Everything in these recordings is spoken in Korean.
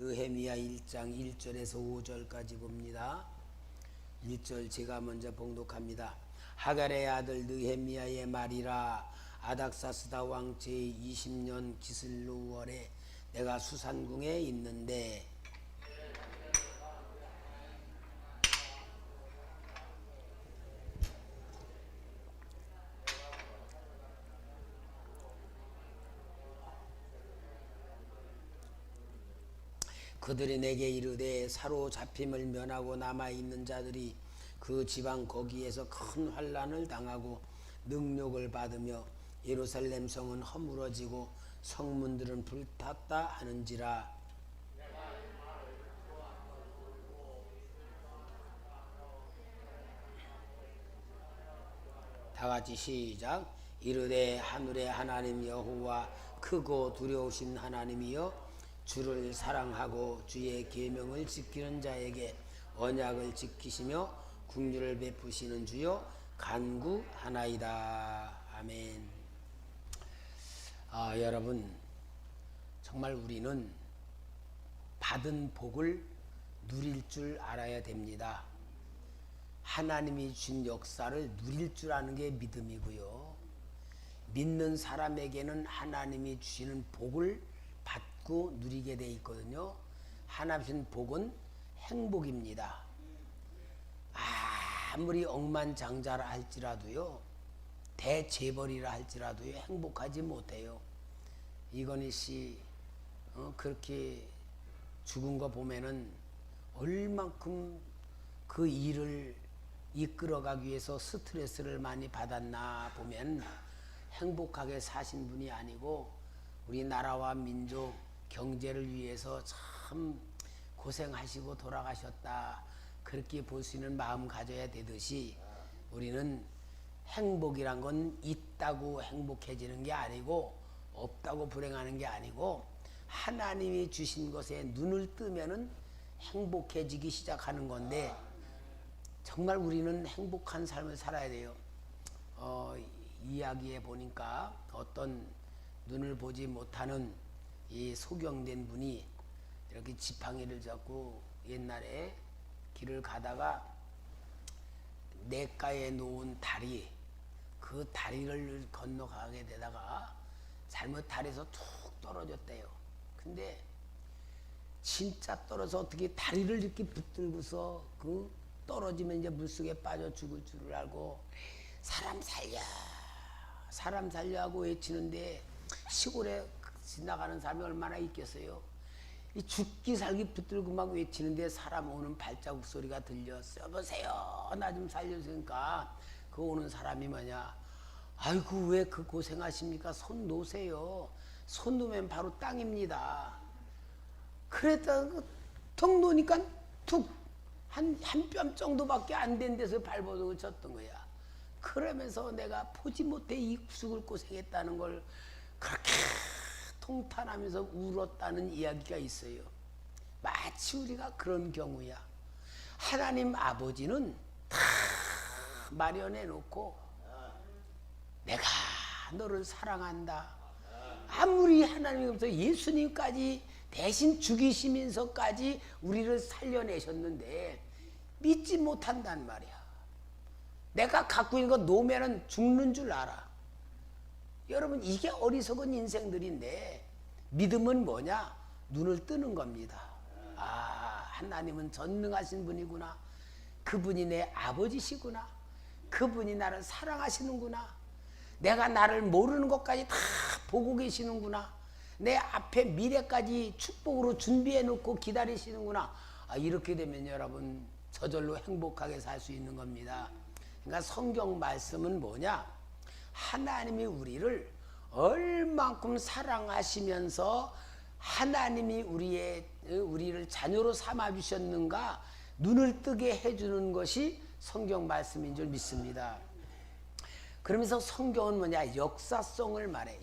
느헤미야 1장 1절에서 5절까지 봅니다. 1절 제가 먼저 봉독합니다. 하갈의 아들 느헤미야의 말이라. 아닥사스다 왕 제20년 기슬루월에 내가 수산궁에 있는데 그들이 내게 이르되 사로잡힘을 면하고 남아있는 자들이 그 지방 거기에서 큰 환난을 당하고 능욕을 받으며 예루살렘 성은 허물어지고 성문들은 불탔다 하는지라. 다같이 시작. 이르되 하늘의 하나님 여호와 크고 두려우신 하나님이여 주를 사랑하고 주의 계명을 지키는 자에게 언약을 지키시며 긍휼을 베푸시는 주여 간구하나이다. 아멘. 여러분, 정말 우리는 받은 복을 누릴 줄 알아야 됩니다. 하나님이 준 역사를 누릴 줄 아는 게 믿음이고요. 믿는 사람에게는 하나님이 주시는 복을 받고 누리게 돼 있거든요. 하나님 주신 복은 행복입니다. 아무리 억만장자라 할지라도요, 대재벌이라 할지라도요, 행복하지 못해요. 이건희 씨 그렇게 죽은 거 보면은 얼만큼 그 일을 이끌어가기 위해서 스트레스를 많이 받았나 보면 행복하게 사신 분이 아니고 우리나라와 민족 경제를 위해서 참 고생하시고 돌아가셨다, 그렇게 볼 수 있는 마음 가져야 되듯이 우리는 행복이란 건 있다고 행복해지는 게 아니고 없다고 불행하는 게 아니고 하나님이 주신 것에 눈을 뜨면은 행복해지기 시작하는 건데, 정말 우리는 행복한 삶을 살아야 돼요. 이야기해 보니까 어떤 눈을 보지 못하는 이 소경된 분이 이렇게 지팡이를 잡고 옛날에 길을 가다가 냇가에 놓은 다리, 그 다리를 건너가게 되다가 잘못 다리에서 툭 떨어졌대요. 근데 진짜 떨어져 어떻게 다리를 이렇게 붙들고서 그 떨어지면 이제 물속에 빠져 죽을 줄을 알고 사람 살려 사람 살려 하고 외치는데 시골에 지나가는 사람이 얼마나 있겠어요. 이 죽기 살기 붙들고 막 외치는데 사람 오는 발자국 소리가 들려. 여보세요, 나 좀 살려주니까 그 오는 사람이 뭐냐, 아이고 왜 그 고생하십니까, 손 놓으세요. 손 놓으면 바로 땅입니다. 그랬다가 턱 놓으니까 툭 한 뼘 정도밖에 안 된 데서 발버둥을 쳤던 거야. 그러면서 내가 보지 못해 이 죽을 고생했다는 걸 그렇게 통탄하면서 울었다는 이야기가 있어요. 마치 우리가 그런 경우야. 하나님 아버지는 다 마련해 놓고 내가 너를 사랑한다. 아무리 하나님이 없어 예수님까지 대신 죽이시면서까지 우리를 살려내셨는데 믿지 못한단 말이야. 내가 갖고 있는 거 놓으면 죽는 줄 알아. 여러분, 이게 어리석은 인생들인데 믿음은 뭐냐? 눈을 뜨는 겁니다. 하나님은 전능하신 분이구나. 그분이 내 아버지시구나. 그분이 나를 사랑하시는구나. 내가 나를 모르는 것까지 다 보고 계시는구나. 내 앞에 미래까지 축복으로 준비해 놓고 기다리시는구나. 이렇게 되면 여러분 저절로 행복하게 살 수 있는 겁니다. 그러니까 성경 말씀은 뭐냐? 하나님이 우리를 얼만큼 사랑하시면서 하나님이 우리를 자녀로 삼아 주셨는가 눈을 뜨게 해주는 것이 성경 말씀인 줄 믿습니다. 그러면서 성경은 뭐냐? 역사성을 말해.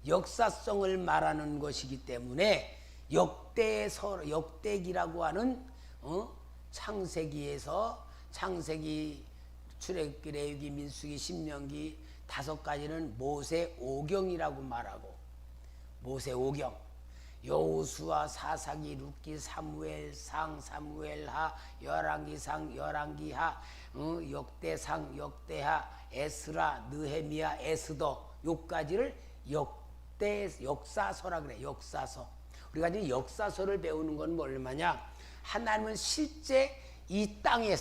역사성을 말하는 것이기 때문에 역대기라고 하는 창세기, 출애굽기, 레위기, 민수기, 신명기 5가지는 모세오경이라고 말하고, 모세오경, 여호수아, 사사기, 룻기, 사무엘상, 사무엘하, 열왕기상, 열왕기하, 역대상, 역대하, 에스라, 느헤미야, 에스더 요까지를 역사서라 그래. 역사서. 우리가 지금 역사서를 배우는 건 얼마냐? 하나님은 실제 이 땅에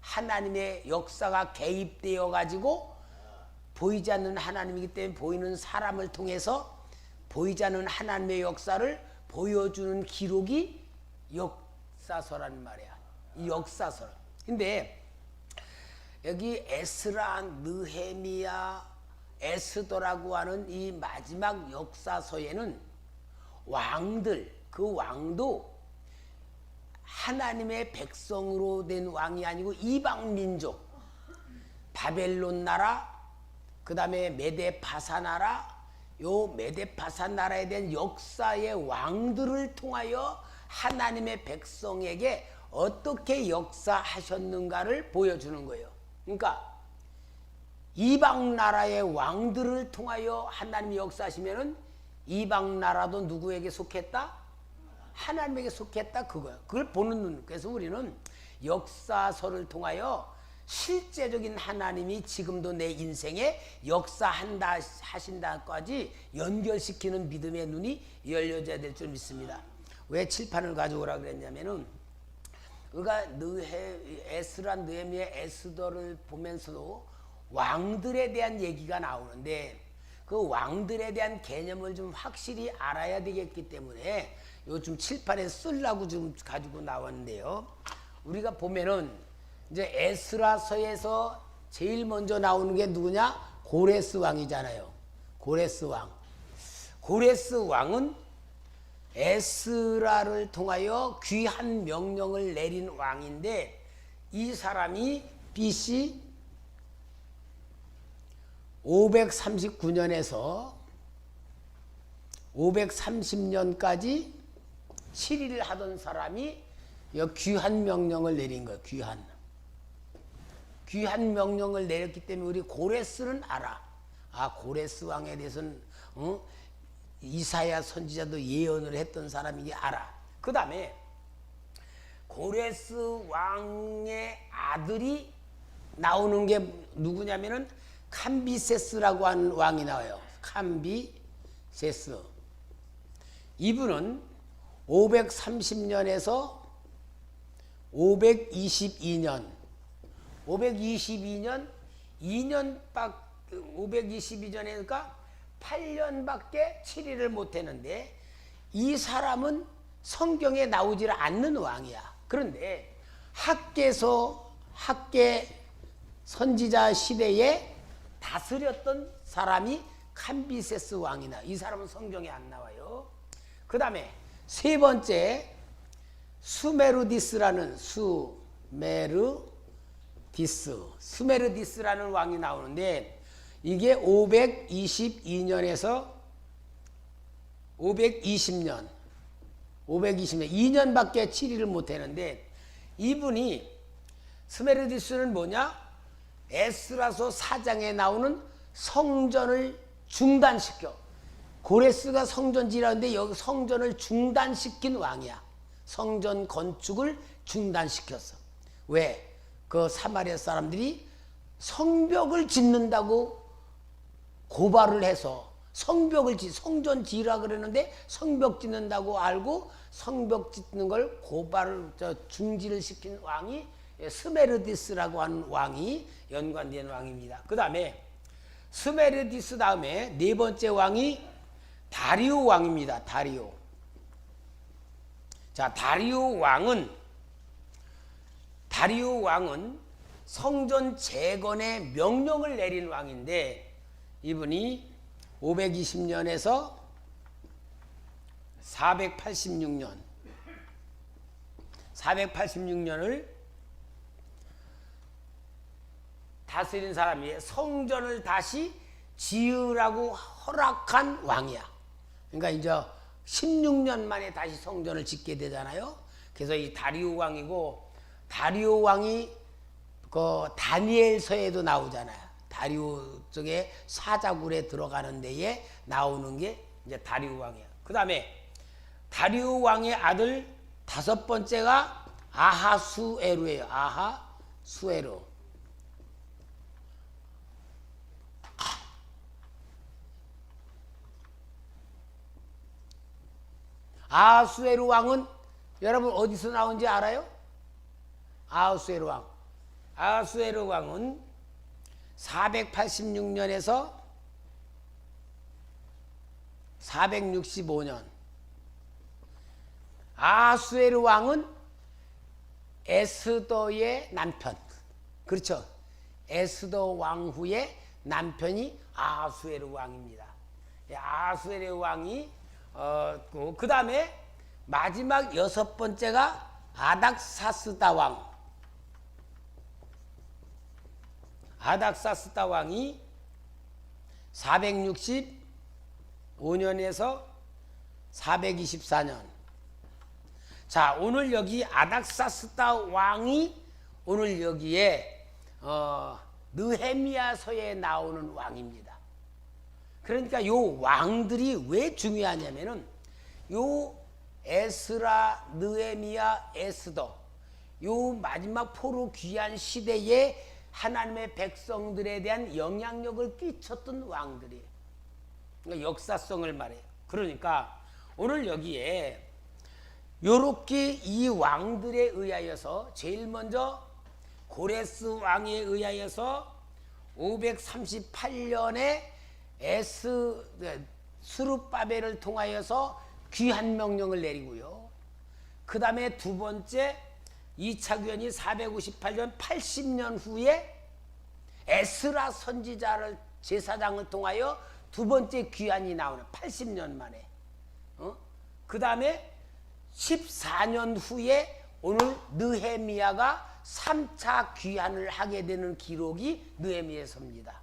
하나님의 역사가 개입되어 가지고 보이지 않는 하나님이기 때문에 보이는 사람을 통해서 보이지 않는 하나님의 역사를 보여주는 기록이 역사서란 말이야. 이 역사서. 근데 여기 에스라, 느헤미야, 에스더라고 하는 이 마지막 역사서에는 왕들, 그 왕도 하나님의 백성으로 된 왕이 아니고 이방 민족, 바벨론 나라, 그 다음에 메데파사 나라, 요 메데파사 나라에 대한 역사의 왕들을 통하여 하나님의 백성에게 어떻게 역사하셨는가를 보여주는 거예요. 그러니까 이방 나라의 왕들을 통하여 하나님이 역사하시면은 이방 나라도 누구에게 속했다? 하나님에게 속했다, 그거야. 그걸 보는 눈. 그래서 우리는 역사서를 통하여 실제적인 하나님이 지금도 내 인생에 역사한다 하신다까지 연결시키는 믿음의 눈이 열려져야 될 줄 믿습니다. 왜 칠판을 가져오라 그랬냐면은 우리가 에스라, 느헤미야, 에스더를 보면서도 왕들에 대한 얘기가 나오는데 그 왕들에 대한 개념을 좀 확실히 알아야 되겠기 때문에 요즘 칠판에 쓰려고 좀 가지고 나왔는데요. 우리가 보면은 이제 에스라서에서 제일 먼저 나오는 게 누구냐? 고레스 왕이잖아요. 고레스 왕. 고레스 왕은 에스라를 통하여 귀한 명령을 내린 왕인데 이 사람이 BC 539년에서 530년까지 7일을 하던 사람이 귀한 명령을 내린 거예요. 귀한 명령을 내렸기 때문에 우리 고레스는 알아. 아, 고레스 왕에 대해서는 이사야 선지자도 예언을 했던 사람이기 알아. 그 다음에 고레스 왕의 아들이 나오는 게 누구냐면은 캄비세스라고 하는 왕이 나와요. 캄비세스. 이분은 530년에서 522년 522년이니까 8년밖에 7일을 못했는데 이 사람은 성경에 나오질 않는 왕이야. 그런데 학계 선지자 시대에 다스렸던 사람이 캄비세스 왕이나 이 사람은 성경에 안 나와요. 그 다음에 세 번째 수메르디스라는 왕이 나오는데 이게 522년에서 520년 2년밖에 7일을 못했는데 이분이 스메르디스는 뭐냐? 에스라서 4장에 나오는 성전을 중단시켜. 고레스가 성전지라는데 여기 성전을 중단시킨 왕이야. 성전 건축을 중단시켰어. 왜? 그 사마리아 사람들이 성벽을 짓는다고 고발을 해서 성전 지으라 그러는데 성벽 짓는다고 알고 성벽 짓는 걸 중지를 시킨 왕이 스메르디스라고 하는 왕이 연관된 왕입니다. 그 다음에 스메르디스 다음에 네 번째 왕이 다리오 왕입니다. 다리오. 자, 다리오 왕은 성전 재건의 명령을 내린 왕인데 이분이 520년에서 486년을 다스린 사람이 성전을 다시 지으라고 허락한 왕이야. 그러니까 이제 16년 만에 다시 성전을 짓게 되잖아요. 그래서 이 다리오 왕이고, 다리오 왕이 그 다니엘서에도 나오잖아요. 다리오 쪽에 사자굴에 들어가는 데에 나오는 게 이제 다리오 왕이야. 그 다음에 다리우 왕의 아들 다섯 번째가 아하수에루예요. 아하수에루. 아하수에루 왕은 여러분 어디서 나온지 알아요? 아하수에루 왕. 아하수에루 왕은 486년에서 465년. 아하수에루 왕은 에스더의 남편. 그렇죠. 에스더 왕후의 남편이 아하수에루 왕입니다. 아하수에루 왕이 그 다음에 마지막 여섯 번째가 아닥사스다 왕. 아닥사스다 왕이 465년에서 424년. 자, 오늘 여기 아닥사스다 왕이 오늘 여기에 느헤미야서에 나오는 왕입니다. 그러니까 요 왕들이 왜 중요하냐면은 요 에스라, 느헤미야, 에스더 요 마지막 포로 귀환 시대에 하나님의 백성들에 대한 영향력을 끼쳤던 왕들이에요. 그러니까 역사성을 말해요. 그러니까 오늘 여기에 요렇게 이 왕들에 의하여서 제일 먼저 고레스 왕에 의하여서 538년에 스룹바벨을 통하여서 귀환 명령을 내리고요. 그 다음에 두 번째 2차 귀환이 458년 80년 후에 에스라 선지자를 제사장을 통하여 두 번째 귀환이 나오는 80년 만에. 그 다음에 14년 후에 오늘 느헤미야가 3차 귀환을 하게 되는 기록이 느헤미야서입니다.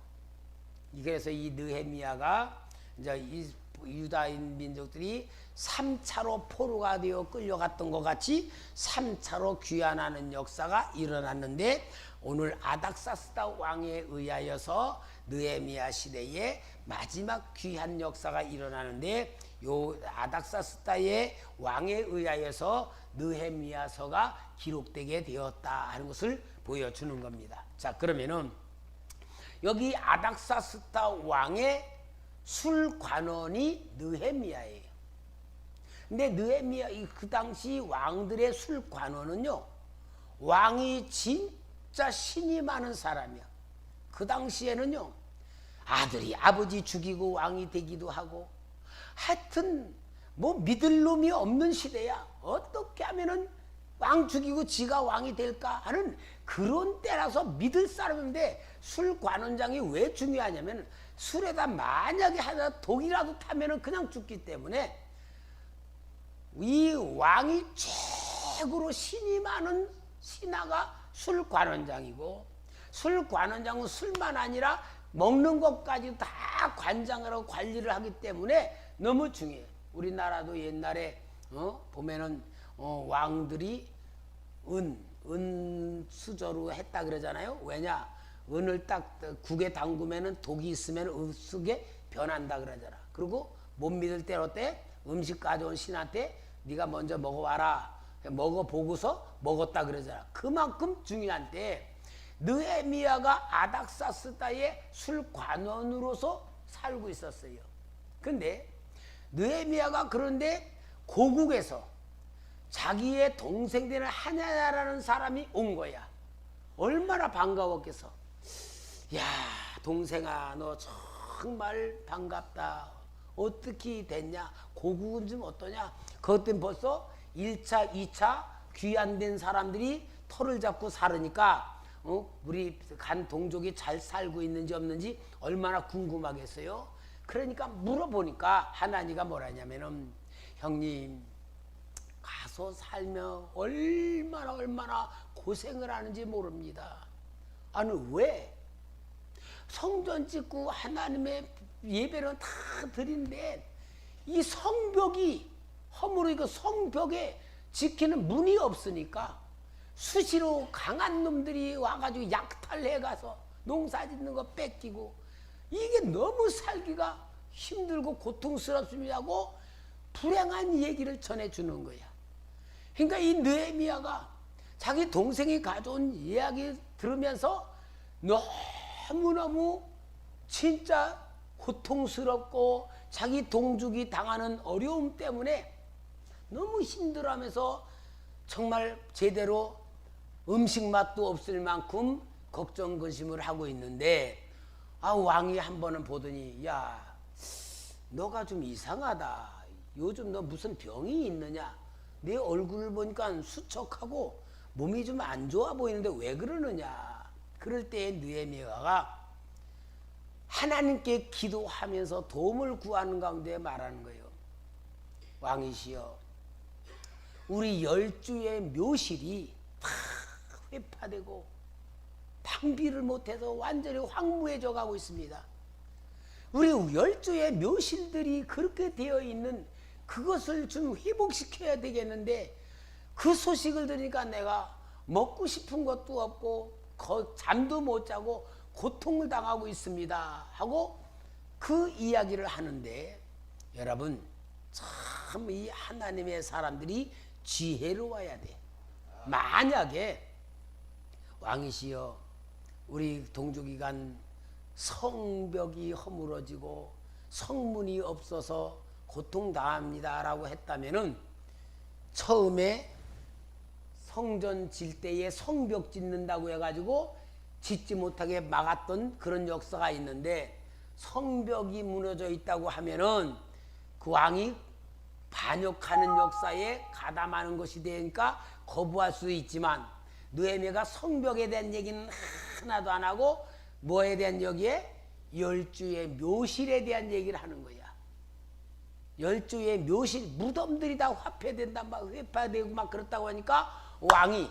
그래서 이 느헤미야가 이제 이 유다인 민족들이 3차로 포로가 되어 끌려갔던 것 같이 3차로 귀환하는 역사가 일어났는데 오늘 아닥사스다 왕에 의하여서 느헤미야 시대에 마지막 귀환 역사가 일어나는데 요 아닥사스다의 왕에 의하여서 느헤미야서가 기록되게 되었다 하는 것을 보여주는 겁니다. 자, 그러면은 여기 아닥사스다 왕의 술관원이 느헤미야예요. 근데 느헤미야 그 당시 왕들의 술관원은요, 왕이 진짜 신이 많은 사람이야. 그 당시에는요, 아들이 아버지 죽이고 왕이 되기도 하고, 하여튼 뭐 믿을 놈이 없는 시대야. 어떻게 하면은 왕 죽이고 지가 왕이 될까 하는 그런 때라서 믿을 사람인데, 술관원장이 왜 중요하냐면 술에다 만약에 하나 독이라도 타면은 그냥 죽기 때문에 이 왕이 최고로 신이 많은 신하가 술관원장이고, 술관원장은 술만 아니라 먹는 것까지 다 관장을 하고 관리를 하기 때문에 너무 중요해요. 우리나라도 옛날에 보면은 왕들이 은 수저로 했다 그러잖아요. 왜냐? 은을 딱 국에 담그면은 독이 있으면 읍속에 변한다 그러잖아. 그리고 못 믿을 때 어때? 음식 가져온 신한테 네가 먼저 먹어봐라. 먹어보고서 먹었다 그러잖아. 그만큼 중요한데 느헤미야가 아닥사스다의 술관원으로서 살고 있었어요. 근데 느헤미야가 그런데 고국에서 자기의 동생 되는 하냐라는 사람이 온 거야. 얼마나 반가웠겠어. 야, 동생아, 너 정말 반갑다. 어떻게 됐냐? 고국은 좀 어떠냐? 그것 때문에 벌써 1차, 2차 귀환된 사람들이 털을 잡고 살으니까 우리 간 동족이 잘 살고 있는지 없는지 얼마나 궁금하겠어요. 그러니까 물어보니까 하나니가 뭐라냐면은 형님 가서 살면 얼마나 고생을 하는지 모릅니다. 아니 왜? 성전 짓고 하나님의 예배는 다 드린데 이 성벽이 허물이고 성벽에 지키는 문이 없으니까 수시로 강한 놈들이 와가지고 약탈해 가서 농사 짓는 거 뺏기고 이게 너무 살기가 힘들고 고통스럽습니다고 불행한 얘기를 전해주는 거야. 그러니까 이 느헤미야가 자기 동생이 가져온 이야기 들으면서 너무너무 진짜 고통스럽고 자기 동족이 당하는 어려움 때문에 너무 힘들어하면서 정말 제대로 음식 맛도 없을 만큼 걱정 근심을 하고 있는데, 왕이 한 번은 보더니, 야, 너가 좀 이상하다. 요즘 너 무슨 병이 있느냐? 네 얼굴을 보니까 수척하고 몸이 좀 안 좋아 보이는데 왜 그러느냐? 그럴 때 느헤미야가 하나님께 기도하면서 도움을 구하는 가운데 말하는 거예요. 왕이시여, 우리 10주의 묘실이 다 회파되고 방비를 못해서 완전히 황무해져 가고 있습니다. 우리 10주의 묘실들이 그렇게 되어 있는 그것을 좀 회복시켜야 되겠는데, 그 소식을 들으니까 내가 먹고 싶은 것도 없고 잠도 못 자고 고통을 당하고 있습니다 하고 그 이야기를 하는데, 여러분 참 이 하나님의 사람들이 지혜로워야 돼. 만약에 왕이시여, 우리 동족이간 성벽이 허물어지고 성문이 없어서 고통당합니다 라고 했다면은, 처음에 성전 질 때에 성벽 짓는다고 해가지고 짓지 못하게 막았던 그런 역사가 있는데, 성벽이 무너져 있다고 하면은 그 왕이 반역하는 역사에 가담하는 것이 되니까 거부할 수 있지만, 느헤미야가 성벽에 대한 얘기는 하나도 안 하고 뭐에 대한 얘기에? 10주의 묘실에 대한 얘기를 하는 거야. 10주의 묘실, 무덤들이 다 화폐된다, 막 회파되고 막 그렇다고 하니까 왕이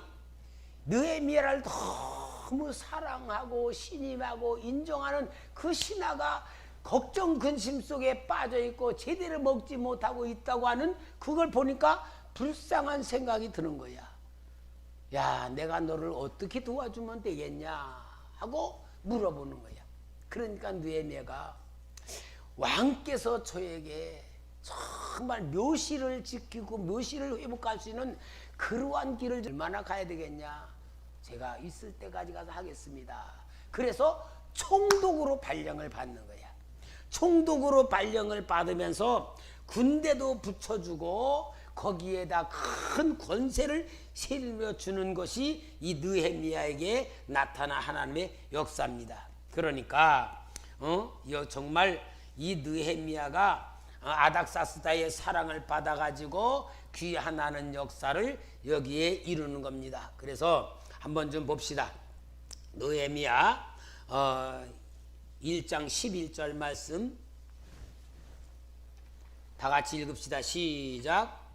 느헤미야를 너무 사랑하고 신임하고 인정하는 그 신하가 걱정 근심 속에 빠져 있고 제대로 먹지 못하고 있다고 하는 그걸 보니까 불쌍한 생각이 드는 거야. 야, 내가 너를 어떻게 도와주면 되겠냐 하고 물어보는 거야. 그러니까 느헤미야가, 왕께서 저에게 정말 묘실을 지키고 묘실을 회복할 수 있는 그러한 길을 얼마나 가야 되겠냐? 제가 있을 때까지 가서 하겠습니다. 그래서 총독으로 발령을 받는 거야. 총독으로 발령을 받으면서 군대도 붙여주고 거기에다 큰 권세를 실려주는 것이 이 느헤미야에게 나타난 하나님의 역사입니다. 그러니까 정말 이 느헤미야가 아닥사스다의 사랑을 받아가지고 귀환하는 역사를 여기에 이루는 겁니다. 그래서 한번 좀 봅시다. 느헤미야 1장 11절 말씀 다 같이 읽읍시다. 시작.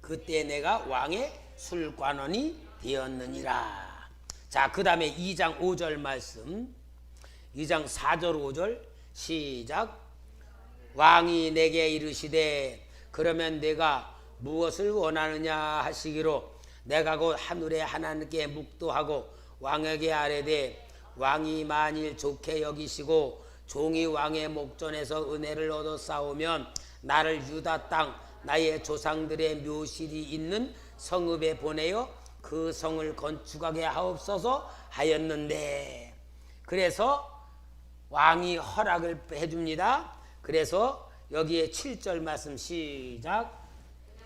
그때 내가 왕의 술관원이 되었느니라. 자, 그 다음에 2장 5절 말씀, 2장 4절 5절 시작. 왕이 내게 이르시되 그러면 내가 무엇을 원하느냐 하시기로, 내가 곧 하늘의 하나님께 묵도하고 왕에게 아뢰되, 왕이 만일 좋게 여기시고 종이 왕의 목전에서 은혜를 얻어 싸우면 나를 유다 땅 나의 조상들의 묘실이 있는 성읍에 보내어 그 성을 건축하게 하옵소서 하였는데, 그래서 왕이 허락을 해줍니다. 그래서 여기에 7절 말씀 시작.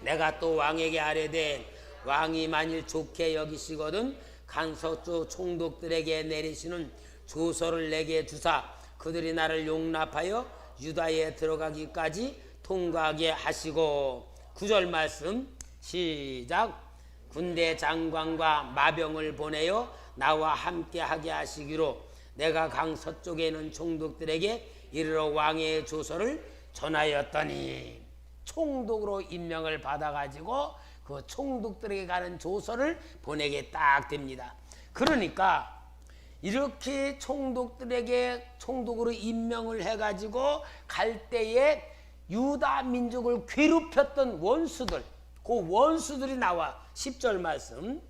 내가 또 왕에게 아뢰되 왕이 만일 좋게 여기시거든 간섭주 총독들에게 내리시는 조서를 내게 주사 그들이 나를 용납하여 유다에 들어가기까지 통과하게 하시고. 9절 말씀 시작. 군대 장관과 마병을 보내어 나와 함께 하게 하시기로, 내가 강 서쪽에 있는 총독들에게 이르러 왕의 조서를 전하였더니, 총독으로 임명을 받아가지고 그 총독들에게 가는 조서를 보내게 딱 됩니다. 그러니까 이렇게 총독들에게 총독으로 임명을 해가지고 갈 때에 유다 민족을 괴롭혔던 원수들, 그 원수들이 나와. 10절 말씀,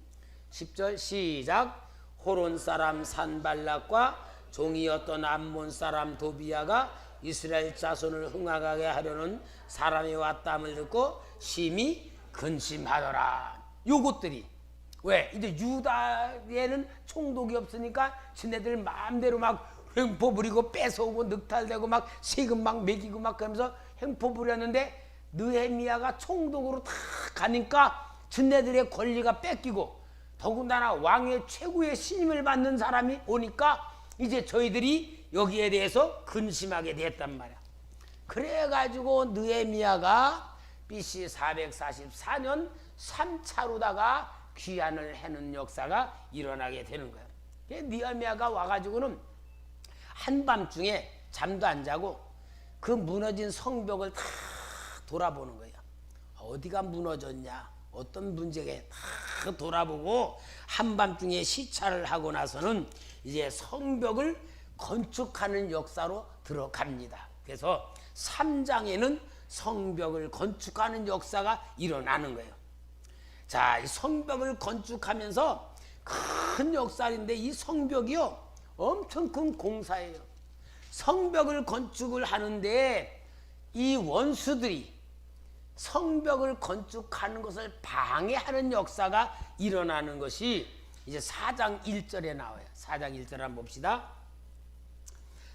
10절 시작. 호론 사람 산발락과 종이었던 암몬 사람 도비야가 이스라엘 자손을 흥하게 하려는 사람이 왔다함을 듣고 심히 근심하더라. 요것들이 왜? 이제 유다에는 총독이 없으니까 지네들 마음대로 막 횡포 부리고 뺏어오고 늑탈되고 막 세금 막 매기고 막 그러면서 횡포 부렸는데 느헤미야가 총독으로 다 가니까 지네들의 권리가 뺏기고 더군다나 왕의 최고의 신임을 받는 사람이 오니까 이제 저희들이 여기에 대해서 근심하게 됐단 말이야. 그래가지고 느헤미야가 BC 444년 3차로다가 귀환을 해는 역사가 일어나게 되는 거예요. 느헤미야가 와가지고는 한밤중에 잠도 안 자고 그 무너진 성벽을 다 돌아보는 거예요. 어디가 무너졌냐, 어떤 문제가 다 돌아보고 한밤중에 시찰을 하고 나서는 이제 성벽을 건축하는 역사로 들어갑니다. 그래서 3장에는 성벽을 건축하는 역사가 일어나는 거예요. 자, 이 성벽을 건축하면서 큰 역사인데 이 성벽이요 엄청 큰 공사예요. 성벽을 건축을 하는데 이 원수들이 성벽을 건축하는 것을 방해하는 역사가 일어나는 것이 이제 4장 1절에 나와요. 4장 1절 한번 봅시다.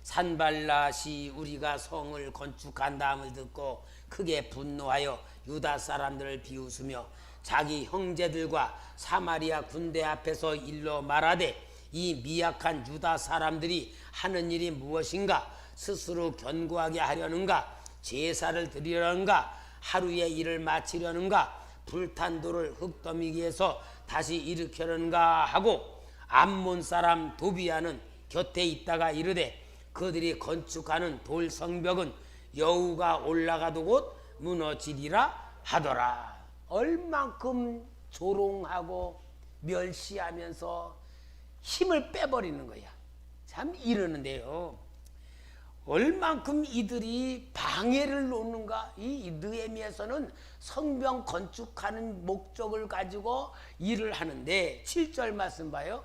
산발랏이 우리가 성을 건축한 다음을 듣고 크게 분노하여 유다 사람들을 비웃으며 자기 형제들과 사마리아 군대 앞에서 일러 말하되 이 미약한 유다 사람들이 하는 일이 무엇인가? 스스로 견고하게 하려는가? 제사를 드리려는가? 하루의 일을 마치려는가? 불탄 돌을 흙더미기에서 다시 일으켜는가 하고 암몬 사람 도비야는 곁에 있다가 이르되 그들이 건축하는 돌 성벽은 여우가 올라가도 곧 무너지리라 하더라. 얼만큼 조롱하고 멸시하면서 힘을 빼버리는 거야. 참 이러는데요. 얼만큼 이들이 방해를 놓는가. 이 느헤미야서는 성벽 건축하는 목적을 가지고 일을 하는데 7절 말씀 봐요.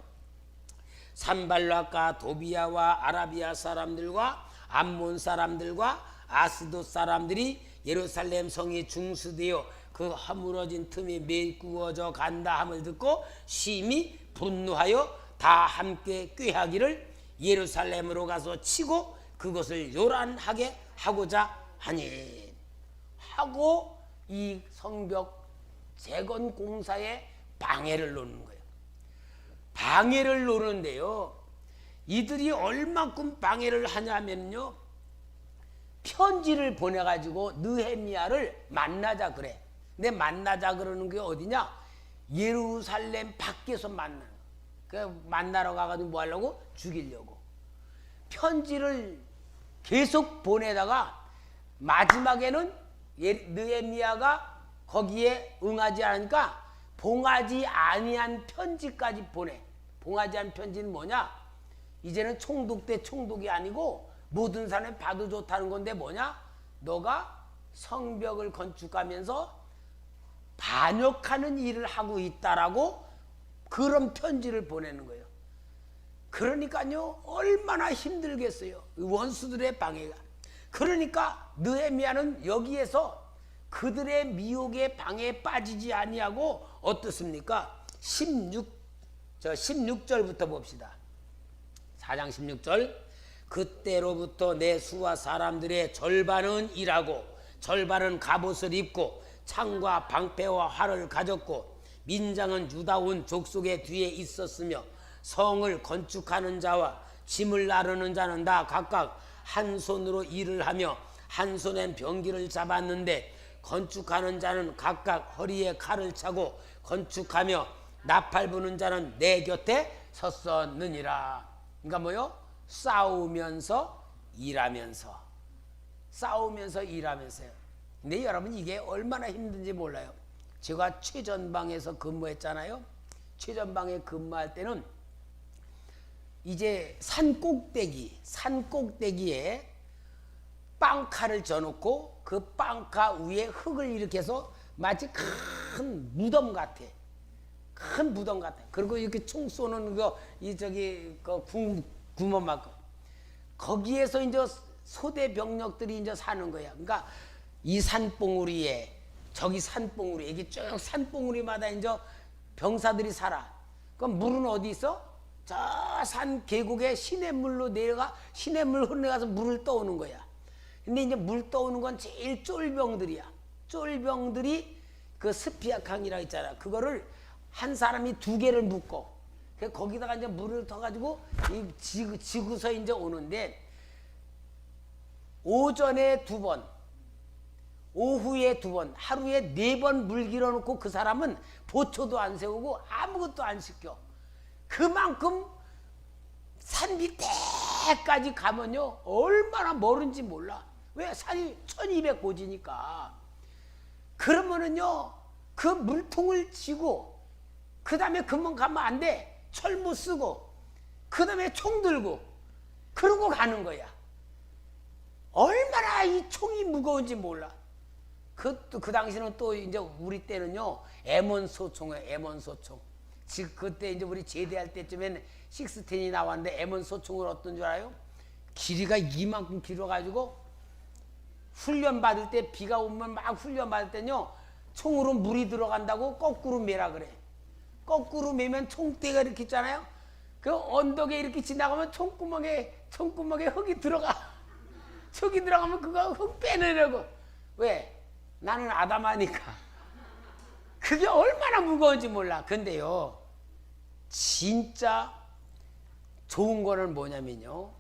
산발락과 도비야와 아라비아 사람들과 암몬 사람들과 아스돗 사람들이 예루살렘 성이 중수되어 그 허물어진 틈이 메꾸어져 간다 함을 듣고 심히 분노하여 다 함께 꾀하기를 예루살렘으로 가서 치고 그것을 요란하게 하고자 하니 하고 이 성벽 재건 공사에 방해를 놓는 거예요. 방해를 놓는데요. 이들이 얼만큼 방해를 하냐면요. 편지를 보내가지고 느헤미야를 만나자 그래. 근데 만나자 그러는 게 어디냐? 예루살렘 밖에서 만나는 거예요. 그 만나러 가가지고 뭐 하려고? 죽이려고. 편지를 계속 보내다가 마지막에는 느헤미야가 거기에 응하지 않으니까 봉하지 아니한 편지까지 보내. 봉하지 않은 편지는 뭐냐? 이제는 총독 대 총독이 아니고 모든 사람이 봐도 좋다는 건데 뭐냐? 너가 성벽을 건축하면서 반역하는 일을 하고 있다라고 그런 편지를 보내는 거예요. 그러니까요 얼마나 힘들겠어요. 원수들의 방해가. 그러니까 느헤미야는 여기에서 그들의 미혹의 방해에 빠지지 아니하고 어떻습니까? 16절부터 봅시다. 4장 16절. 그때로부터 내 수와 사람들의 절반은 일하고 절반은 갑옷을 입고 창과 방패와 활을 가졌고 민장은 유다 온 족속의 뒤에 있었으며 성을 건축하는 자와 짐을 나르는 자는 다 각각 한 손으로 일을 하며 한 손엔 병기를 잡았는데 건축하는 자는 각각 허리에 칼을 차고 건축하며 나팔 부는 자는 내 곁에 섰었느니라. 그러니까 뭐요? 싸우면서 일하면서 일하면서요. 근데 여러분 이게 얼마나 힘든지 몰라요. 제가 최전방에서 근무했잖아요. 최전방에 근무할 때는 이제 산 꼭대기에 빵카를 져놓고 그 빵카 위에 흙을 이렇게 해서 마치 큰 무덤 같아. 큰 무덤 같아. 그리고 이렇게 총 쏘는 구멍만큼. 거기에서 이제 소대 병력들이 이제 사는 거야. 그러니까 이 산봉우리에 저기 산봉우리, 이게 쭉 산봉우리마다 이제 병사들이 살아. 그럼 물은 어디 있어? 저 산 계곡에 시냇물로 내려가, 시냇물 흘러가서 물을 떠오는 거야. 근데 이제 물 떠오는 건 제일 쫄병들이야. 쫄병들이 그 스피아캉이라고 있잖아. 그거를 한 사람이 2개를 묶고, 거기다가 이제 물을 터가지고 지구서 이제 오는데, 오전에 2번, 오후에 2번, 하루에 4번 물 길어놓고 그 사람은 보초도 안 세우고 아무것도 안 시켜. 그만큼 산 밑에까지 가면요 얼마나 멀은지 몰라. 왜? 산이 1200고지니까. 그러면은요 그 물통을 쥐고 그 다음에 금방 가면 안 돼. 철모 쓰고 그 다음에 총 들고 그러고 가는 거야. 얼마나 이 총이 무거운지 몰라. 그 당시는 또 이제 우리 때는요 M1 소총이에요. M1 소총. 지금 그때 이제 우리 제대할 때쯤엔 16이 나왔는데 M1 소총을 어떤 줄 알아요? 길이가 이만큼 길어가지고 훈련 받을 때 비가 오면 막 훈련 받을 때는요 총으로 물이 들어간다고 거꾸로 매라 그래. 거꾸로 매면 총대가 이렇게 있잖아요. 그 언덕에 이렇게 지나가면 총구멍에 흙이 들어가. 흙이 들어가면 그거 흙 빼내려고. 왜? 나는 아담하니까. 그게 얼마나 무거운지 몰라. 근데요 진짜 좋은 거는 뭐냐면요,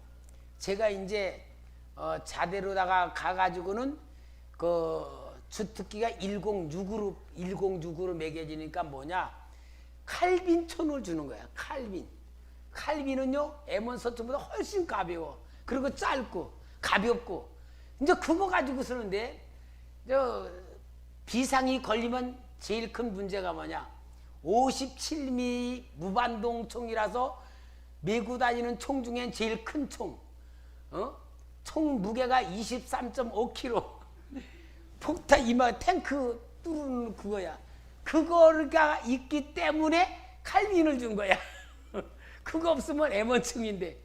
제가 이제 자대로다가 가가지고는 그 주특기가 106으로 매겨지니까 뭐냐, 칼빈촌을 주는 거야. 칼빈은요 M1 소총보다 훨씬 가벼워. 그리고 짧고 가볍고. 이제 그거 가지고 쓰는데 비상이 걸리면 제일 큰 문제가 뭐냐, 57mm 무반동 총이라서 메고 다니는 총 중엔 제일 큰 총. 총 무게가 23.5kg. 폭탄 탱크 뚫는 그거야. 그거가 있기 때문에 칼빈을 준 거야. 그거 없으면 M1총인데.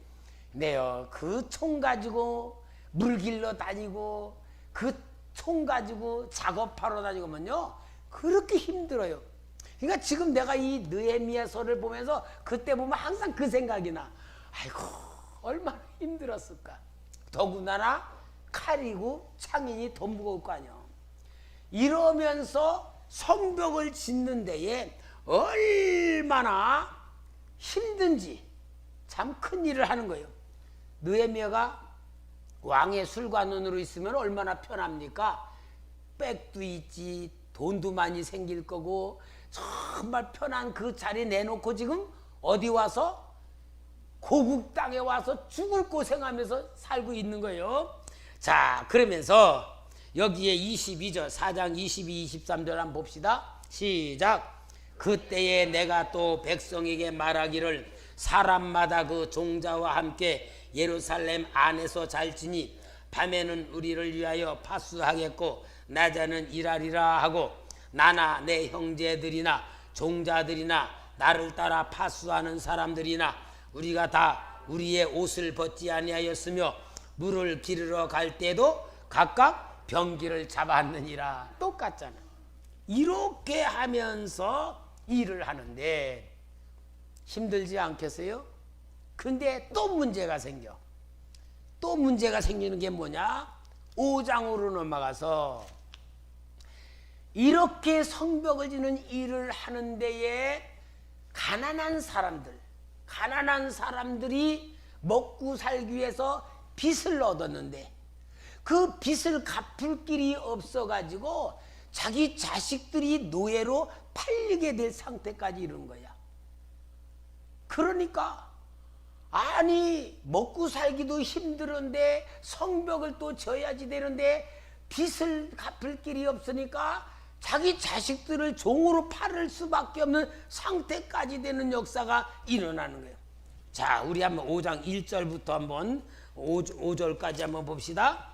네요. 그 총 가지고 물 길러 다니고 그 총 가지고 작업하러 다니고면요 그렇게 힘들어요. 그러니까 지금 내가 이 느헤미야서를 보면서 그때 보면 항상 그 생각이 나. 아이고 얼마나 힘들었을까. 더군다나 칼이고 창인이 더 무거울 거 아니야. 이러면서 성벽을 짓는 데에 얼마나 힘든지 참 큰 일을 하는 거예요. 느헤미야가 왕의 술관원으로 있으면 얼마나 편합니까? 백도 있지, 돈도 많이 생길 거고 정말 편한 그 자리 내놓고 지금 어디 와서 고국 땅에 와서 죽을 고생하면서 살고 있는 거예요. 자, 그러면서 여기에 22절 4장 22, 23절 한번 봅시다. 시작. 그때에 내가 또 백성에게 말하기를 사람마다 그 종자와 함께 예루살렘 안에서 잘지니 밤에는 우리를 위하여 파수하겠고 낮에는 일하리라 하고 나나 내 형제들이나 종자들이나 나를 따라 파수하는 사람들이나 우리가 다 우리의 옷을 벗지 아니하였으며 물을 기르러 갈 때도 각각 병기를 잡았느니라. 똑같잖아. 이렇게 하면서 일을 하는데 힘들지 않겠어요? 근데 또 문제가 생겨. 또 문제가 생기는 게 뭐냐? 5장으로 넘어가서 이렇게 성벽을 짓는 일을 하는 데에 가난한 사람들이 먹고 살기 위해서 빚을 얻었는데 그 빚을 갚을 길이 없어가지고 자기 자식들이 노예로 팔리게 될 상태까지 이른 거야. 그러니까 아니 먹고 살기도 힘들은데 성벽을 또 져야지 되는데 빚을 갚을 길이 없으니까 자기 자식들을 종으로 팔을 수밖에 없는 상태까지 되는 역사가 일어나는 거예요. 자, 우리 한번 5장 1절부터 한번 5절까지 한번 봅시다.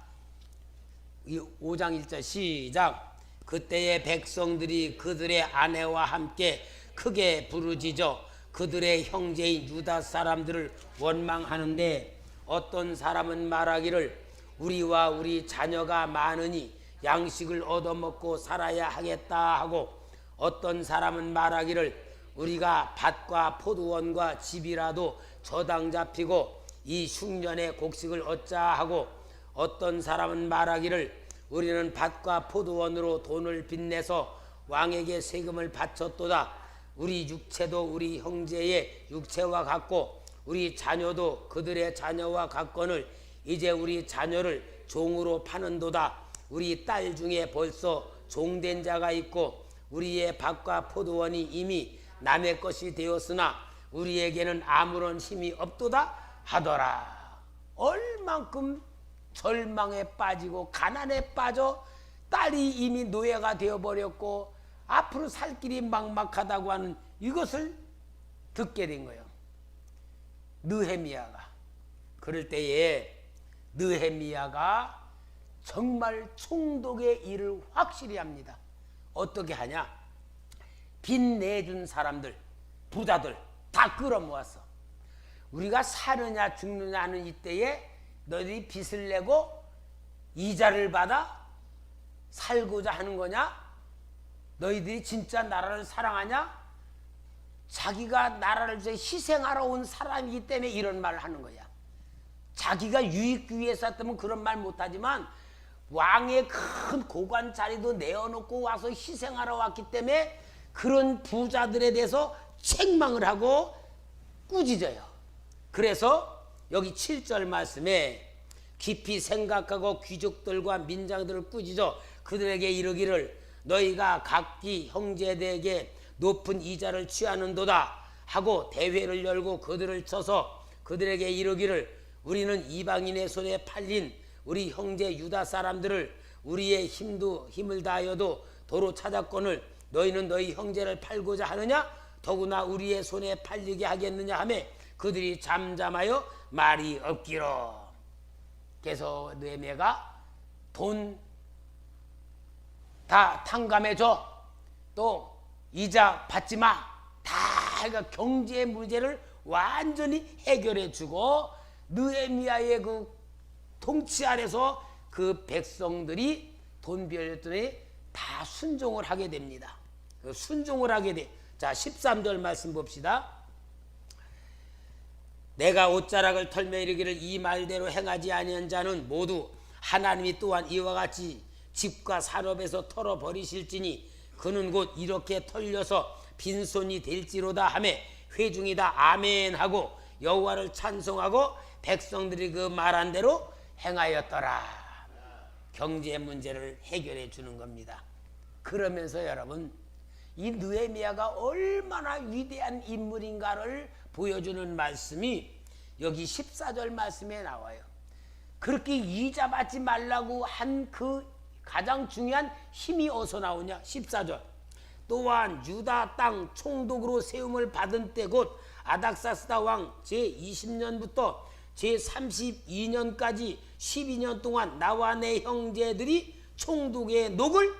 5장 1절 시작. 그때의 백성들이 그들의 아내와 함께 크게 부르짖어 그들의 형제인 유다 사람들을 원망하는데 어떤 사람은 말하기를 우리와 우리 자녀가 많으니 양식을 얻어먹고 살아야 하겠다 하고 어떤 사람은 말하기를 우리가 밭과 포도원과 집이라도 저당 잡히고 이 흉년의 곡식을 얻자 하고 어떤 사람은 말하기를 우리는 밭과 포도원으로 돈을 빚내서 왕에게 세금을 바쳤도다. 우리 육체도 우리 형제의 육체와 같고 우리 자녀도 그들의 자녀와 같거늘 이제 우리 자녀를 종으로 파는도다. 우리 딸 중에 벌써 종된 자가 있고 우리의 밭과 포도원이 이미 남의 것이 되었으나 우리에게는 아무런 힘이 없도다 하더라. 얼만큼 절망에 빠지고 가난에 빠져 딸이 이미 노예가 되어버렸고 앞으로 살 길이 막막하다고 하는 이것을 듣게 된 거예요. 느헤미야가. 그럴 때에 느헤미야가 정말 총독의 일을 확실히 합니다. 어떻게 하냐? 빚 내준 사람들, 부자들 다 끌어모았어. 우리가 사느냐 죽느냐 하는 이때에 너희들이 빚을 내고 이자를 받아 살고자 하는 거냐? 너희들이 진짜 나라를 사랑하냐? 자기가 나라를 희생하러 온 사람이기 때문에 이런 말을 하는 거야. 자기가 유익 위해서 했다면 그런 말 못하지만 왕의 큰 고관 자리도 내어놓고 와서 희생하러 왔기 때문에 그런 부자들에 대해서 책망을 하고 꾸짖어요. 그래서 여기 7절 말씀에 깊이 생각하고 귀족들과 민장들을 꾸짖어 그들에게 이르기를 너희가 각기 형제들에게 높은 이자를 취하는도다 하고 대회를 열고 그들을 쳐서 그들에게 이르기를 우리는 이방인의 손에 팔린 우리 형제 유다 사람들을 우리의 힘을 다하여도 도로 찾았거늘 너희는 너희 형제를 팔고자 하느냐? 더구나 우리의 손에 팔리게 하겠느냐 하며 그들이 잠잠하여 말이 없기로. 그래서 느헤미야가 돈 다 탕감해줘. 또 이자 받지 마. 다 경제 문제를 완전히 해결해주고 느헤미야의 그 통치 아래서 그 백성들이 돈 빌렸더니 다 순종을 하게 됩니다. 순종을 하게 돼. 자, 13절 말씀 봅시다. 내가 옷자락을 털며 이르기를 이 말대로 행하지 아니한 자는 모두 하나님이 또한 이와 같이 집과 산업에서 털어버리실지니 그는 곧 이렇게 털려서 빈손이 될지로다 하며 회중이다 아멘 하고 여호와를 찬송하고 백성들이 그 말한 대로 행하였더라. 경제 문제를 해결해 주는 겁니다. 그러면서 여러분 이 느헤미야가 얼마나 위대한 인물인가를 보여주는 말씀이 여기 14절 말씀에 나와요. 그렇게 이자 받지 말라고 한 그 가장 중요한 힘이 어디서 나오냐? 14절. 또한 유다 땅 총독으로 세움을 받은 때 곧 아닥사스다 왕 제20년부터 제32년까지 12년 동안 나와 내 형제들이 총독의 녹을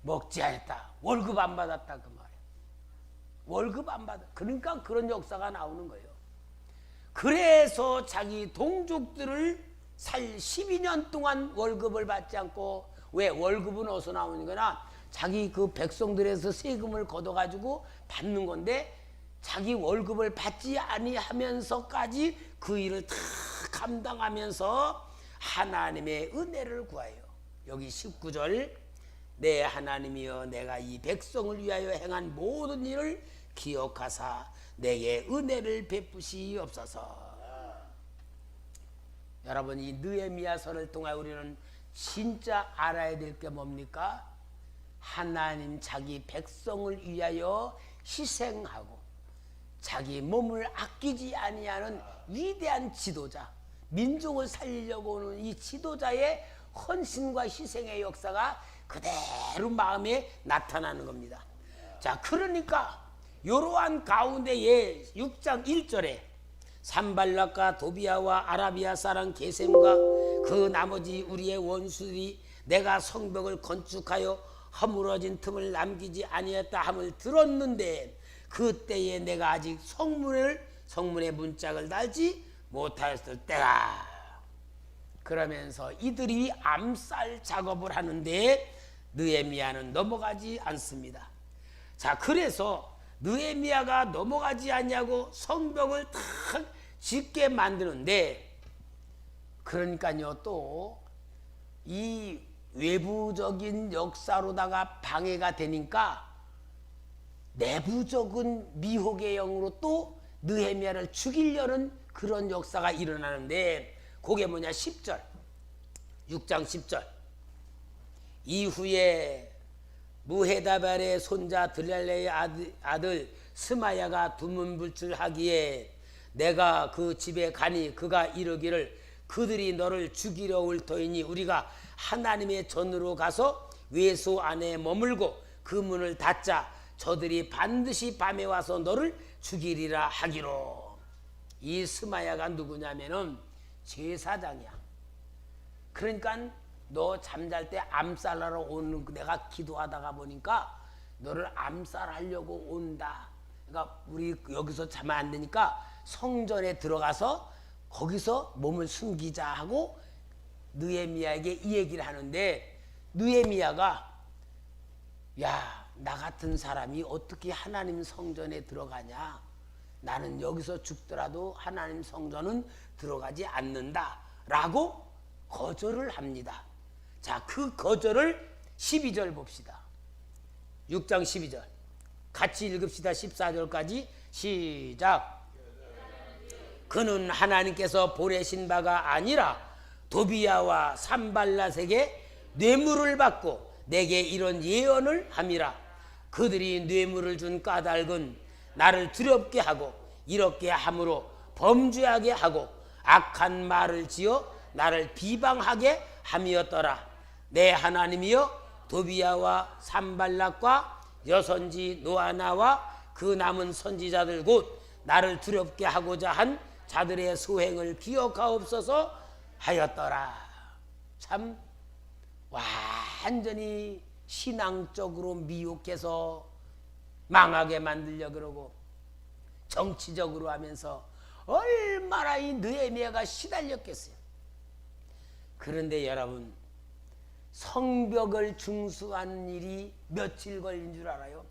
먹지 않았다. 월급 안 받았다 그 말이에요. 월급 안 받아. 그러니까 그런 역사가 나오는 거예요. 그래서 자기 동족들을 살 12년 동안 월급을 받지 않고, 왜 월급은 어디서 나오는 거나 자기 그 백성들에서 세금을 걷어가지고 받는 건데 자기 월급을 받지 아니하면서까지 그 일을 다 감당하면서 하나님의 은혜를 구하여. 여기 19절 내 하나님이여 내가 이 백성을 위하여 행한 모든 일을 기억하사 내게 은혜를 베푸시옵소서. 여러분 이 느헤미야서를 통해 우리는 진짜 알아야 될 게 뭡니까? 하나님 자기 백성을 위하여 희생하고 자기 몸을 아끼지 아니하는 위대한 지도자, 민족을 살리려고 오는 이 지도자의 헌신과 희생의 역사가 그대로 마음에 나타나는 겁니다. 자, 그러니까 이러한 가운데에 6장 1절에 산발락과 도비아와 아라비아 사람 게셈과 그 나머지 우리의 원수들이 내가 성벽을 건축하여 허물어진 틈을 남기지 아니했다 함을 들었는데 그때에 내가 아직 성문의 문짝을 달지 못하였을 때라. 그러면서 이들이 암살 작업을 하는데 느헤미야는 넘어가지 않습니다. 자, 그래서 느헤미야가 넘어가지 않냐고 성벽을 탁 짓게 만드는데, 그러니까요, 또 이 외부적인 역사로다가 방해가 되니까 내부적인 미혹의 영으로 또 느헤미야를 죽이려는 그런 역사가 일어나는데, 그게 뭐냐? 10절, 6장 10절. 이후에 무헤다발의 손자 드랄레의 아들 스마야가 두문불출하기에 내가 그 집에 가니 그가 이르기를 그들이 너를 죽이려 올 터이니 우리가 하나님의 전으로 가서 외소 안에 머물고 그 문을 닫자. 저들이 반드시 밤에 와서 너를 죽이리라 하기로. 이 스마야가 누구냐면은 제사장이야. 그러니까 너 잠잘 때 암살하러 오는, 내가 기도하다가 보니까 너를 암살하려고 온다. 그러니까 우리 여기서 자면 안 되니까 성전에 들어가서 거기서 몸을 숨기자 하고 느헤미야에게 이 얘기를 하는데, 느헤미야가 야, 나 같은 사람이 어떻게 하나님 성전에 들어가냐? 나는 여기서 죽더라도 하나님 성전은 들어가지 않는다 라고 거절을 합니다. 자, 그 거절을 12절 봅시다. 6장 12절 같이 읽읍시다. 14절까지 시작. 그는 하나님께서 보내신 바가 아니라 도비야와 산발랏에게 뇌물을 받고 내게 이런 예언을 함이라. 그들이 뇌물을 준 까닭은 나를 두렵게 하고 이렇게 함으로 범죄하게 하고 악한 말을 지어 나를 비방하게 함이었더라. 내 하나님이여, 도비야와 산발랏과 여선지 노아나와 그 남은 선지자들 곧 나를 두렵게 하고자 한 자들의 소행을 기억하옵소서 하였더라. 참 완전히 신앙적으로 미혹해서 망하게 만들려 그러고 정치적으로 하면서 얼마나 이 느헤미야가 시달렸겠어요. 그런데 여러분, 성벽을 중수하는 일이 며칠 걸린 줄 알아요?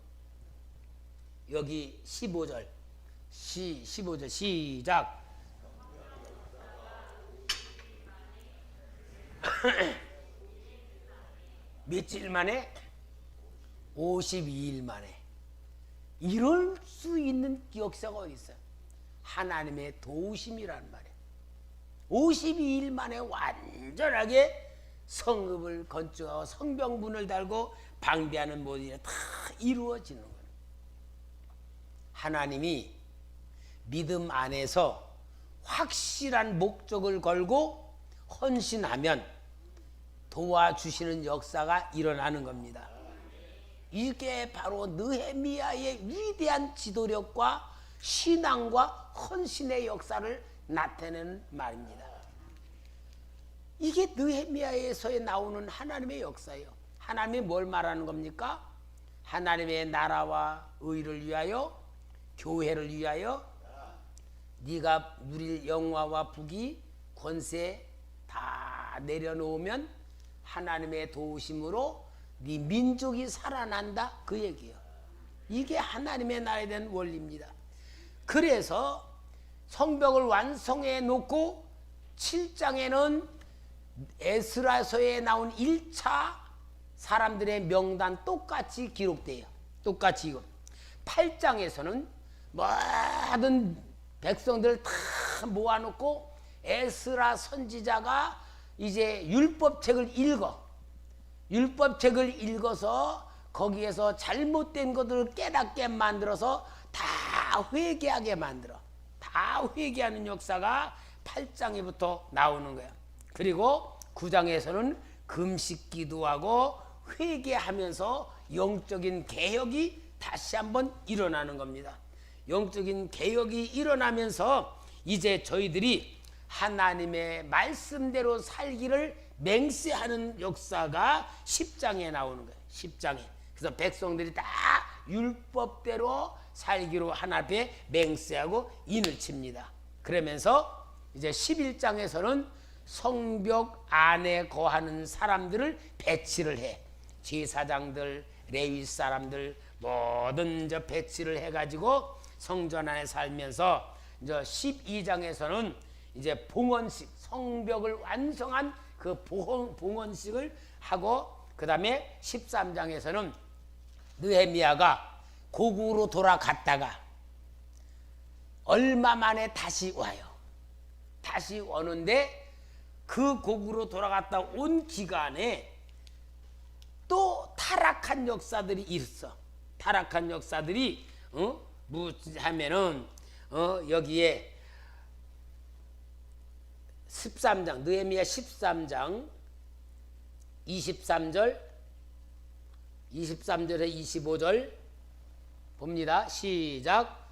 여기 15절 15절 시작. 며칠 만에? 52일 만에. 이럴 수 있는 역사가 어디 있어요? 하나님의 도우심이란 말이에요. 52일 만에 완전하게 성읍을 건축하고 성병문을 달고 방비하는 모든 일이 다 이루어지는 거예요. 하나님이 믿음 안에서 확실한 목적을 걸고 헌신하면 도와주시는 역사가 일어나는 겁니다. 이게 바로 느헤미야의 위대한 지도력과 신앙과 헌신의 역사를 나타내는 말입니다. 이게 느헤미야에서 나오는 하나님의 역사예요. 하나님이 뭘 말하는 겁니까? 하나님의 나라와 의를 위하여, 교회를 위하여 네가 누릴 영화와 부귀 권세 다 내려놓으면 하나님의 도우심으로 네 민족이 살아난다, 그 얘기예요. 이게 하나님의 나라에 대한 원리입니다. 그래서 성벽을 완성해 놓고 7장에는 에스라서에 나온 1차 사람들의 명단 똑같이 기록돼요. 똑같이 이거. 8장에서는 모든 백성들을 다 모아놓고 에스라 선지자가 이제 율법책을 읽어서 거기에서 잘못된 것들을 깨닫게 만들어서 다 회개하게 만들어. 다 회개하는 역사가 8장에부터 나오는 거야. 그리고 9장에서는 금식 기도하고 회개하면서 영적인 개혁이 다시 한번 일어나는 겁니다. 영적인 개혁이 일어나면서 이제 저희들이 하나님의 말씀대로 살기를 맹세하는 역사가 10장에 나오는 거예요. 10장에. 그래서 백성들이 다 율법대로 살기로 하나님 앞에 맹세하고 인을 칩니다. 그러면서 이제 11장에서는 성벽 안에 거하는 사람들을 배치를 해. 제사장들, 레위 사람들 모든 저 배치를 해가지고 성전 안에 살면서 이제 12장에서는 이제 봉헌식, 성벽을 완성한 그 봉헌식을 하고, 그 다음에 13장에서는 느헤미야가 고국으로 돌아갔다가 얼마 만에 다시 와요. 다시 오는데 그 고국으로 돌아갔다 온 기간에 또 타락한 역사들이 있어. 타락한 역사들이 하면은 여기에 13장, 느헤미야 13장 23절에 25절 봅니다. 시작.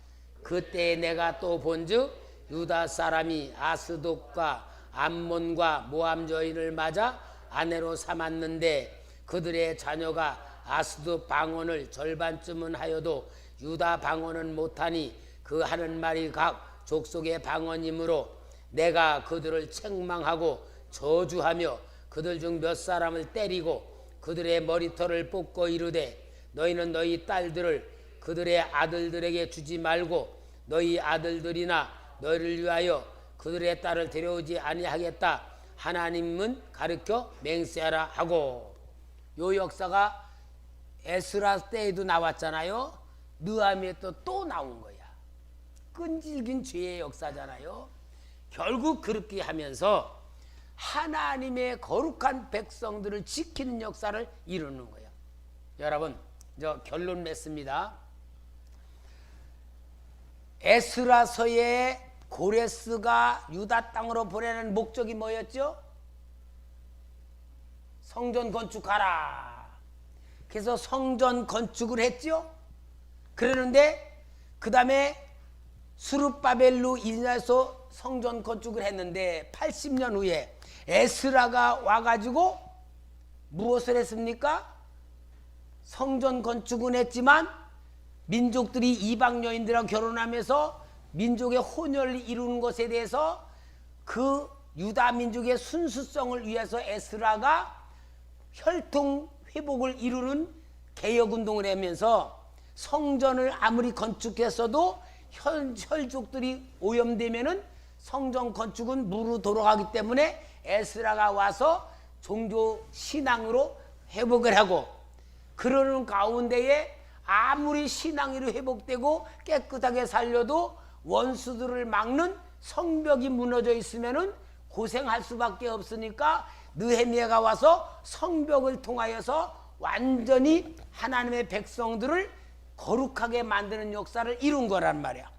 그때 내가 또 본즉 유다 사람이 아스돗과 암몬과 모함 여인을 맞아 아내로 삼았는데 그들의 자녀가 아스돗 방언을 절반쯤은 하여도 유다 방언은 못하니 그 하는 말이 각 족속의 방언이므로 내가 그들을 책망하고 저주하며 그들 중 몇 사람을 때리고 그들의 머리털을 뽑고 이르되 너희는 너희 딸들을 그들의 아들들에게 주지 말고 너희 아들들이나 너희를 위하여 그들의 딸을 데려오지 아니하겠다. 하나님은 가르쳐 맹세하라 하고. 요 역사가 에스라 때에도 나왔잖아요. 느헤미야 또 나온 거야. 끈질긴 죄의 역사잖아요. 결국 그렇게 하면서 하나님의 거룩한 백성들을 지키는 역사를 이루는 거예요. 여러분, 저 결론 맺습니다. 에스라서에 고레스가 유다 땅으로 보내는 목적이 뭐였죠? 성전 건축하라. 그래서 성전 건축을 했죠. 그러는데 그 다음에 스룹바벨로 인해서 성전 건축을 했는데 80년 후에 에스라가 와가지고 무엇을 했습니까? 성전 건축은 했지만 민족들이 이방 여인들하고 결혼하면서 민족의 혼혈을 이루는 것에 대해서 그 유다 민족의 순수성을 위해서 에스라가 혈통 회복을 이루는 개혁운동을 하면서 성전을 아무리 건축했어도 혈족들이 오염되면은 성전 건축은 무로 돌아가기 때문에 에스라가 와서 종교 신앙으로 회복을 하고, 그러는 가운데에 아무리 신앙이 회복되고 깨끗하게 살려도 원수들을 막는 성벽이 무너져 있으면은 고생할 수밖에 없으니까 느헤미야가 와서 성벽을 통하여서 완전히 하나님의 백성들을 거룩하게 만드는 역사를 이룬 거란 말이야.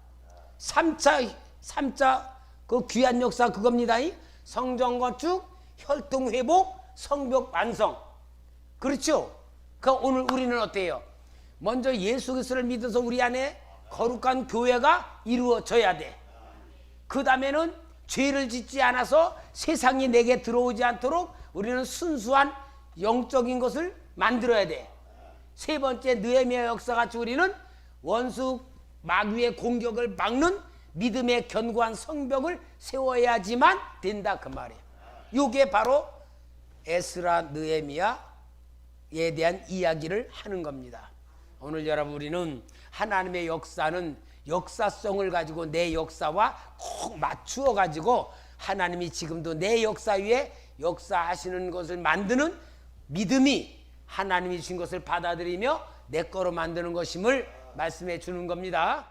3차 그 귀한 역사 그겁니다. 성전 건축, 혈통 회복, 성벽 완성. 그렇죠? 그러니까 오늘 우리는 어때요? 먼저 예수 그리스도를 믿어서 우리 안에 거룩한 교회가 이루어져야 돼. 그 다음에는 죄를 짓지 않아서 세상이 내게 들어오지 않도록 우리는 순수한 영적인 것을 만들어야 돼. 세 번째, 느헤미야 역사같이 우리는 원수 마귀의 공격을 막는 믿음의 견고한 성벽을 세워야지만 된다 그 말이에요. 이게 바로 에스라 느헤미야에 대한 이야기를 하는 겁니다. 오늘 여러분, 우리는 하나님의 역사는 역사성을 가지고 내 역사와 꼭 맞추어 가지고 하나님이 지금도 내 역사 위에 역사하시는 것을 만드는 믿음이 하나님이 주신 것을 받아들이며 내 거로 만드는 것임을 말씀해 주는 겁니다.